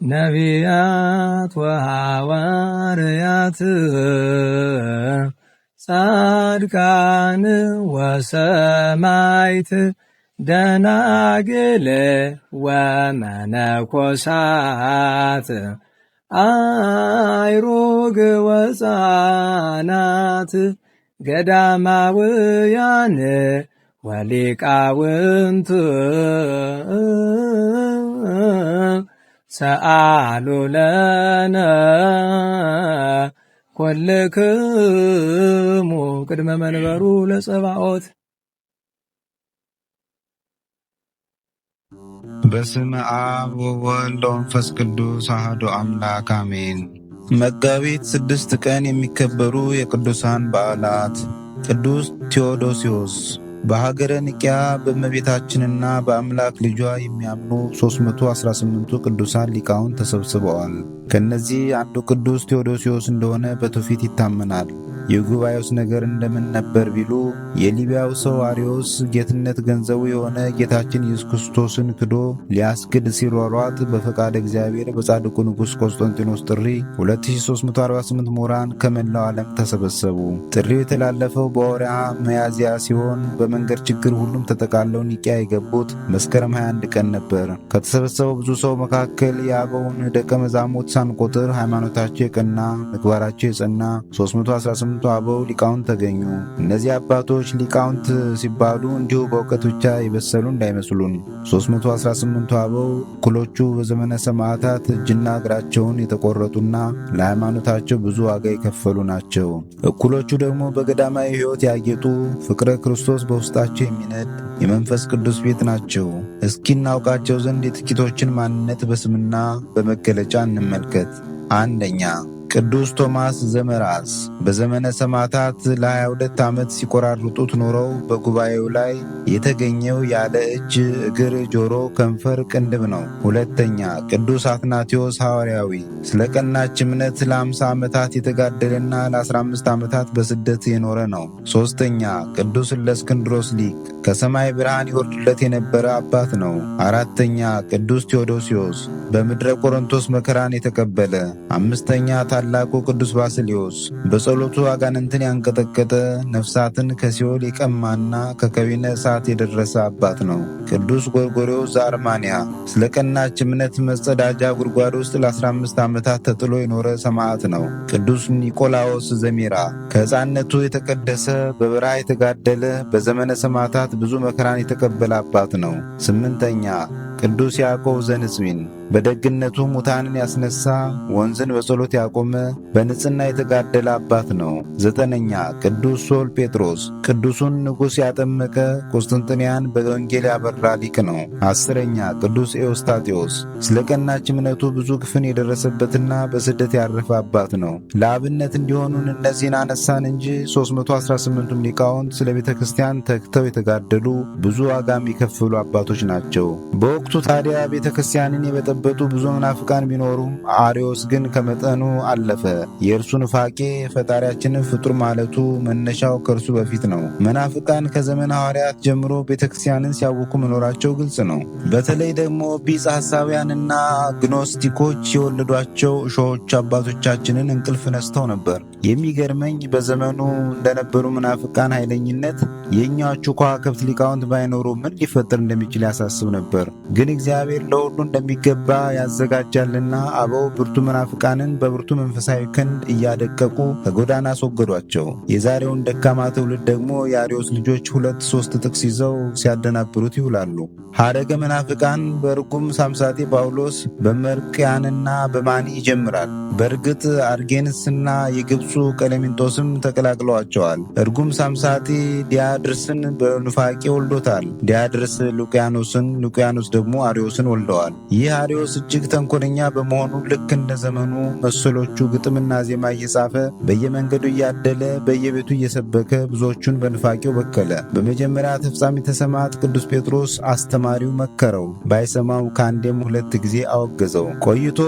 ነቢያት ወሐዋርያት ጻድቃን ወሰማዕት ደናግል ወመነኮሳት አይሩግ ወሕፃናት ገዳማውያን ወሊቃውንት ሰአሉ ለነ ኩልክሙ ቅድመ መንበሩ ለጸባኦት። በስመ አብ ወወልድ ወመንፈስ ቅዱስ አሐዱ አምላክ አሜን። መጋቢት 6 ቀን የሚከበሩ የቅዱሳን በዓላት፦ ቅዱስ ቴዎዶስዮስ። በሀገረ ኒቅያ በእመቤታችንና በአምላክ ልጇ የሚያምኑ 318ቱ ቅዱሳን ሊቃውንት ተሰብስበዋል። ከእነዚህ አንዱ ቅዱስ ቴዎዶስዮስ እንደሆነ በትውፊት ይታመናል። የጉባኤውስ ነገር እንደምን ነበር ቢሉ፣ የሊቢያው ሰው አርዮስ ጌትነት ገንዘቡ የሆነ ጌታችን ኢየሱስ ክርስቶስን ክዶ ሊያስክድ ሲሯሯጥ በፈቃድ እግዚአብሔር በጻድቁ ንጉሥ ቆስጠንጢኖስ ጥሪ 2348 ምሁራን ከመላው ዓለም ተሰበሰቡ። ጥሪው የተላለፈው በወርሃ ሚያዝያ ሲሆን በመንገድ ችግር ሁሉም ተጠቃለው ኒቅያ የገቡት መስከረም 21 ቀን ነበር። ከተሰበሰበው ብዙ ሰው መካከል የአበውን ደቀ መዛሙርት ሳንቆጥር ሃይማኖታቸው የቀና ምግባራቸው የጸና 318 አበው ሊቃውንት ተገኙ። እነዚህ አባቶች ሊቃውንት ሲባሉ እንዲሁ በእውቀት ብቻ የበሰሉ እንዳይመስሉን። 318ቱ አበው እኩሎቹ በዘመነ ሰማዕታት እጅና እግራቸውን የተቆረጡና ለሃይማኖታቸው ብዙ ዋጋ የከፈሉ ናቸው። እኩሎቹ ደግሞ በገዳማዊ ሕይወት ያጌጡ፣ ፍቅረ ክርስቶስ በውስጣቸው የሚነድ የመንፈስ ቅዱስ ቤት ናቸው። እስኪ እናውቃቸው ዘንድ የጥቂቶችን ማንነት በስምና በመገለጫ እንመልከት። አንደኛ፣ ቅዱስ ቶማስ ዘመራስ በዘመነ ሰማዕታት ለ22 ዓመት ሲቆራርጡት ኖረው በጉባኤው ላይ የተገኘው ያለ እጅ፣ እግር፣ ጆሮ፣ ከንፈር፣ ቅንድብ ነው። ሁለተኛ፣ ቅዱስ አትናቴዎስ ሐዋርያዊ ስለ ቀናች እምነት ለ50 ዓመታት የተጋደለና ለ15 ዓመታት በስደት የኖረ ነው። ሦስተኛ፣ ቅዱስ እለእስክንድሮስ ሊቅ ከሰማይ ብርሃን ይወርድለት የነበረ አባት ነው። አራተኛ፣ ቅዱስ ቴዎዶስዮስ በምድረ ቆሮንቶስ መከራን የተቀበለ። አምስተኛ፣ ታላቁ ቅዱስ ባስልዮስ በጸሎቱ አጋንንትን ያንቀጠቀጠ ነፍሳትን ከሲኦል የቀማና ከከቢነ እሳት የደረሰ አባት ነው። ቅዱስ ጎርጎርዮስ ዘአርማንያ ስለ ቀናች እምነት መጸዳጃ ጉድጓድ ውስጥ ለ15 ዓመታት ተጥሎ የኖረ ሰማዕት ነው። ቅዱስ ኒቆላዎስ ዘሚራ ከሕፃንነቱ የተቀደሰ በበረሃ የተጋደለ በዘመነ ሰማዕታት ብዙ መከራን የተቀበለ አባት ነው። ስምንተኛ፣ ቅዱስ ያዕቆብ ዘንጽዊን በደግነቱ ሙታንን ያስነሳ፣ ወንዝን በጸሎት ያቆመ፣ በንጽሕና የተጋደለ አባት ነው። ዘጠነኛ፣ ቅዱስ ሶል ጴጥሮስ ቅዱሱን ንጉሥ ያጠመቀ፣ ቁስጥንጥንያን በወንጌል ያበራ ሊቅ ነው። አስረኛ፣ ቅዱስ ኤዎስጣቴዎስ ስለ ቀናች እምነቱ ብዙ ግፍን የደረሰበትና በስደት ያረፈ አባት ነው። ለአብነት እንዲሆኑን እነዚህን አነሳን እንጂ 318ቱም ሊቃውንት ስለ ቤተ ክርስቲያን ተግተው የተጋደሉ ብዙ ዋጋም የከፈሉ አባቶች ናቸው። በወቅቱ ታዲያ ቤተ ክርስቲያንን የበጠበጡ ብዙ መናፍቃን ቢኖሩም አርዮስ ግን ከመጠኑ አለፈ። የእርሱ ኑፋቄ ፈጣሪያችንን ፍጡር ማለቱ መነሻው ከእርሱ በፊት ነው። መናፍቃን ከዘመነ ሐዋርያት ጀምሮ ቤተ ክርስቲያንን ሲያውኩ መኖራቸው ግልጽ ነው። በተለይ ደግሞ ቢጸ ሐሳውያንና ግኖስቲኮች የወለዷቸው እሾዎች አባቶቻችንን እንቅልፍ ነስተው ነበር። የሚገርመኝ በዘመኑ እንደነበሩ መናፍቃን ኃይለኝነት የእኛዎቹ ከዋክብት ሊቃውንት ባይኖሩ ምን ሊፈጠር እንደሚችል ያሳስብ ነበር። ግን እግዚአብሔር ለሁሉ እንደሚገባ ያዘጋጃልና አበው ብርቱ መናፍቃንን በብርቱ መንፈሳዊ ክንድ እያደቀቁ ከጎዳና አስወገዷቸው። የዛሬውን ደካማ ትውልድ ደግሞ የአርዮስ ልጆች 2-3 ጥቅስ ይዘው ሲያደናብሩት ይውላሉ። ሐረገ መናፍቃን በርጉም ሳምሳቴ ጳውሎስ በመርቅያንና በማኒ ይጀምራል። በእርግጥ አርጌንስና የግብፁ ቀሌምንጦስም ተቀላቅለዋቸዋል። እርጉም ሳምሳቴ ዲያድርስን በኑፋቄ ወልዶታል። ዲያድርስ ሉቅያኖስን፣ ሉቅያኖስ ደግሞ አርዮስን ወልደዋል። ይህ አርዮስ እጅግ ተንኮለኛ በመሆኑ ልክ እንደ ዘመኑ መሰሎቹ ግጥምና ዜማ እየጻፈ በየመንገዱ እያደለ በየቤቱ እየሰበከ ብዙዎቹን በኑፋቄው በከለ። በመጀመሪያ ተፍጻሜተ ሰማዕት ቅዱስ ጴጥሮስ አስተማሪው መከረው። ባይሰማው ከአንዴም 2 ጊዜ አወገዘው። ቆይቶ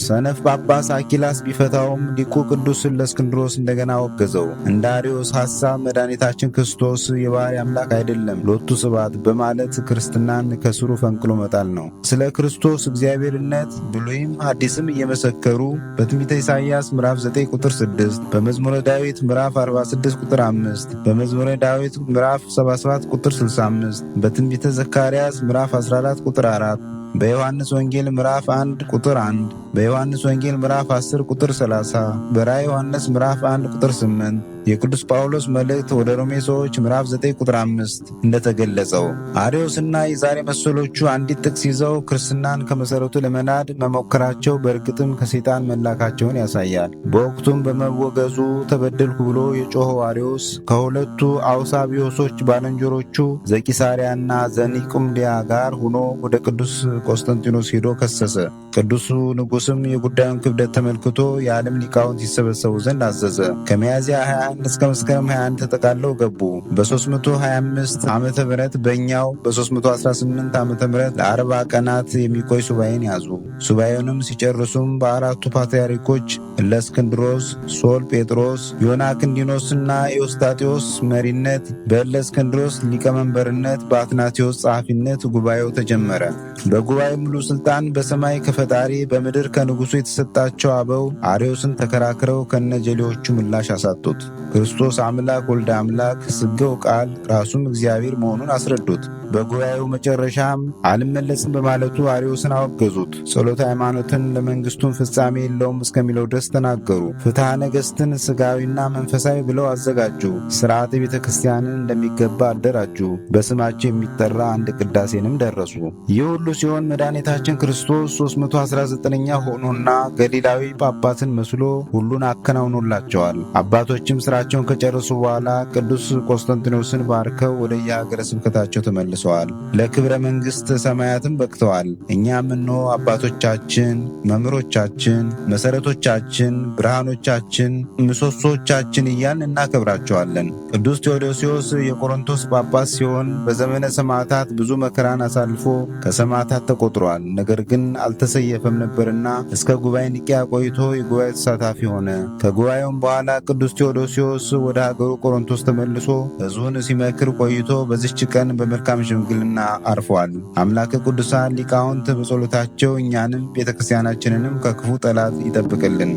ሰነፍ ጳጳስ አኪላስ ቢፈታውም ሊቁ ቅዱስ እለእስክንድሮስ እንደገና አወገዘው። እንደ አርዮስ ሐሳብ መድኃኒታችን ክርስቶስ የባሕርይ አምላክ አይደለም ሎቱ ስብሐት በማለት ክርስትናን ከስሩ ፈንቅሎ መጣል ነው። ስለ ክርስቶስ እግዚአብሔር እግዚአብሔርነት ብሉይም ሐዲስም እየመሰከሩ በትንቢተ ኢሳይያስ ምዕራፍ 9 ቁጥር 6፣ በመዝሙረ ዳዊት ምዕራፍ 46 ቁጥር 5፣ በመዝሙረ ዳዊት ምዕራፍ 77 ቁጥር 65፣ በትንቢተ ዘካርያስ ምዕራፍ 14 ቁጥር 4፣ በዮሐንስ ወንጌል ምዕራፍ 1 ቁጥር 1፣ በዮሐንስ ወንጌል ምዕራፍ 10 ቁጥር 30፣ በራዕየ ዮሐንስ ምዕራፍ 1 ቁጥር 8፣ የቅዱስ ጳውሎስ መልእክት ወደ ሮሜ ሰዎች ምዕራፍ 9 ቁጥር 5 እንደተገለጸው አርዮስና የዛሬ መሰሎቹ አንዲት ጥቅስ ይዘው ክርስትናን ከመሠረቱ ለመናድ መሞከራቸው በእርግጥም ከሰይጣን መላካቸውን ያሳያል። በወቅቱም በመወገዙ ተበደልኩ ብሎ የጮኸው አርዮስ ከሁለቱ አውሳቢዮሶች ባልንጀሮቹ ዘቂሳርያና ዘኒቁምድያ ጋር ሆኖ ወደ ቅዱስ ቆስጠንጢኖስ ሄዶ ከሰሰ። ቅዱሱ ንጉሥም የጉዳዩን ክብደት ተመልክቶ የዓለም ሊቃውንት ይሰበሰቡ ዘንድ አዘዘ። ከሚያዝያ 21 እስከ መስከረም 21 ተጠቃለው ገቡ። በ325 ዓመተ ምህረት በእኛው በ318 ዓመተ ምህረት ለ40 ቀናት የሚቆይ ሱባኤን ያዙ። ሱባኤውንም ሲጨርሱም በአራቱ ፓትርያርኮች እለእስክንድሮስ፣ ሶል ጴጥሮስ፣ ዮናክንዲኖስና ኤዎስጣቴዎስ መሪነት፣ በእለእስክንድሮስ ሊቀመንበርነት፣ በአትናቴዎስ ጸሐፊነት ጉባኤው ተጀመረ። በጉባኤ ሙሉ ስልጣን በሰማይ ከፈጣሪ በምድር ከንጉሡ የተሰጣቸው አበው አርዮስን ተከራክረው ከነጀሌዎቹ ምላሽ አሳጡት። ክርስቶስ አምላክ ወልደ አምላክ ስገው ቃል ራሱም እግዚአብሔር መሆኑን አስረዱት። በጉባኤው መጨረሻም አልመለስም በማለቱ አርዮስን አወገዙት። ጸሎተ ሃይማኖትን ለመንግስቱን ፍጻሜ የለውም እስከሚለው ድረስ ተናገሩ። ፍትሐ ነገሥትን ሥጋዊና መንፈሳዊ ብለው አዘጋጁ። ሥርዓተ ቤተ ክርስቲያንን እንደሚገባ አደራጁ። በስማቸው የሚጠራ አንድ ቅዳሴንም ደረሱ። ይህ ሁሉ ሲሆን መድኃኒታችን ክርስቶስ 319ኛ ሆኖና ገሊላዊ ጳጳስን መስሎ ሁሉን አከናውኖላቸዋል። አባቶችም ሥራቸውን ከጨረሱ በኋላ ቅዱስ ቆስጠንጢኖስን ባርከው ወደ የሀገረ ስብከታቸው ተመልሰዋል። ለክብረ መንግሥት ሰማያትም በቅተዋል። እኛም እነሆ አባቶቻችን፣ መምህሮቻችን፣ መሠረቶቻችን፣ ብርሃኖቻችን፣ ምሰሶቻችን እያልን እናከብራቸዋለን። ቅዱስ ቴዎዶስዮስ የቆሮንቶስ ጳጳስ ሲሆን በዘመነ ሰማዕታት ብዙ መከራን አሳልፎ ከሰማዕታት ተቆጥሯል። ነገር ግን አልተሰየፈም ነበርና እስከ ጉባኤ ኒቅያ ቆይቶ የጉባኤ ተሳታፊ ሆነ። ከጉባኤውም በኋላ ቅዱስ ቴዎዶስዮስ ወደ ሀገሩ ቆሮንቶስ ተመልሶ ሕዝቡን ሲመክር ቆይቶ በዚች ቀን በመልካም ሽምግልና አርፏል። አምላከ ቅዱሳን ሊቃውንት በጸሎታቸው እኛንም ቤተ ክርስቲያናችንንም ከክፉ ጠላት ይጠብቅልን።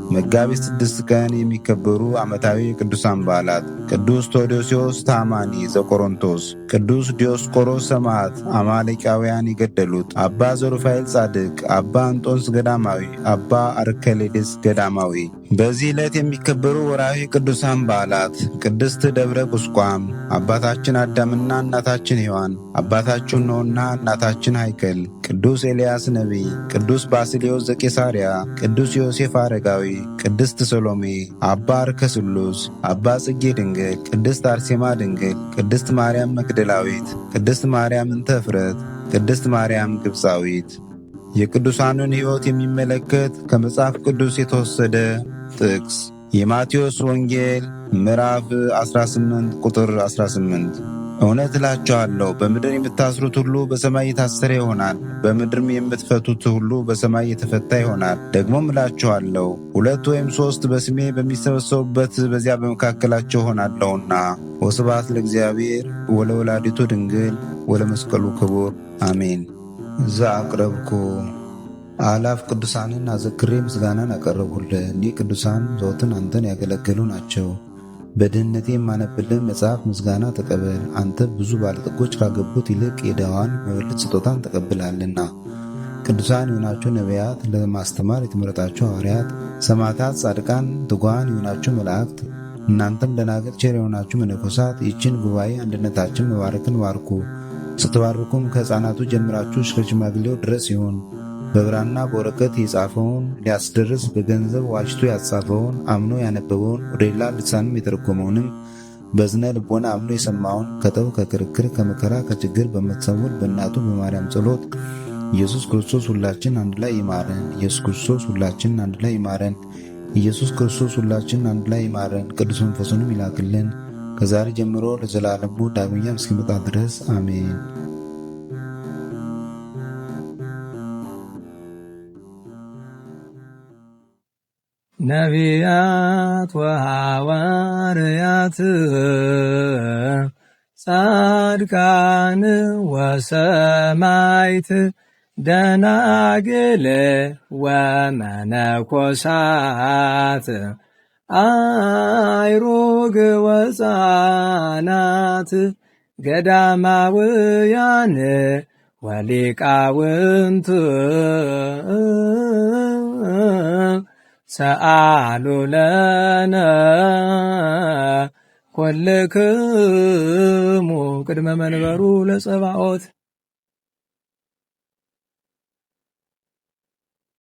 መጋቢት 6 ቀን የሚከበሩ ዓመታዊ የቅዱሳን በዓላት፦ ቅዱስ ቴዎዶስዮስ ታማኒ ዘቆሮንቶስ፣ ቅዱስ ዲዮስቆሮስ ሰማዕት አማሌቃውያን የገደሉት፣ አባ ዘሩፋኤል ጻድቅ፣ አባ እንጦንስ ገዳማዊ፣ አባ አርከሌድስ ገዳማዊ። በዚህ ዕለት የሚከበሩ ወርኃዊ ቅዱሳን በዓላት፦ ቅድስት ደብረ ቁስቋም፣ አባታችን አዳምና እናታችን ሔዋን፣ አባታችን ኖኅና እናታችን ሀይከል፣ ቅዱስ ኤልያስ ነቢይ፣ ቅዱስ ባስልዮስ ዘቄሳርያ፣ ቅዱስ ዮሴፍ አረጋዊ፣ ቅድስት ሰሎሜ፣ አባ አርከስሉስ፣ አባ ጽጌ ድንግል፣ ቅድስት አርሴማ ድንግል፣ ቅድስት ማርያም መግደላዊት፣ ቅድስት ማርያም እንተ እፍረት፣ ቅድስት ማርያም ግብፃዊት። የቅዱሳኑን ሕይወት የሚመለከት ከመጽሐፍ ቅዱስ የተወሰደ ጥቅስ የማቴዎስ ወንጌል ምዕራፍ 18 ቁጥር 18። እውነት እላችኋለሁ በምድር የምታስሩት ሁሉ በሰማይ የታሰረ ይሆናል፣ በምድርም የምትፈቱት ሁሉ በሰማይ የተፈታ ይሆናል። ደግሞም እላችኋለሁ 2 ወይም 3 በስሜ በሚሰበሰቡበት በዚያ በመካከላቸው ሆናለሁና። ወስብሐት ለእግዚአብሔር ወለወላዲቱ ድንግል ወለመስቀሉ ክቡር አሜን። ዘአቅረብኩ አላፍ ቅዱሳንን አዘክሬ ምስጋናን አቀረብሁልህ። እኒህ ቅዱሳን ዘወትር አንተን ያገለገሉ ናቸው። በድህነቴ የማነብልህ መጽሐፍ ምስጋና ተቀበል። አንተ ብዙ ባለጠጎች ካገቡት ይልቅ የድሃዋን መበለት ስጦታን ተቀብላለና። ቅዱሳን የሆናችሁ ነቢያት፣ ለማስተማር የተመረጣችሁ ሐዋርያት፣ ሰማዕታት፣ ጻድቃን፣ ትጉሃን የሆናችሁ መላእክት፣ እናንተም ደናግል ቸር የሆናችሁ መነኮሳት ይህችን ጉባኤ አንድነታችን መባረክን ባርኩ። ስትባርኩም ከሕፃናቱ ጀምራችሁ እስከ ሽማግሌው ድረስ ይሁን። በብራና በወረቀት የጻፈውን ሊያስደርስ በገንዘብ ዋጅቶ ያጻፈውን አምኖ ያነበበውን ወደ ሌላ ልሳንም የተረጎመውንም በዝነ ልቦና አምኖ የሰማውን ከጠብ ከክርክር ከመከራ ከችግር በምትሰውር በእናቱ በማርያም ጸሎት ኢየሱስ ክርስቶስ ሁላችን አንድ ላይ ይማረን። ኢየሱስ ክርስቶስ ሁላችን አንድ ላይ ይማረን። ኢየሱስ ክርስቶስ ሁላችን አንድ ላይ ይማረን። ቅዱስ መንፈሱንም ይላክልን ከዛሬ ጀምሮ ለዘላለሙ ዳግመኛ እስኪመጣ ድረስ አሜን። ነቢያት ወሐዋርያት ጻድቃን ወሰማይት ደናግል ወመነኮሳት አይሩግ ወፃናት ገዳማውያን ወሊቃውንት ሰአሉ ለነ ኰልክሙ ቅድመ መንበሩ ለጸባኦት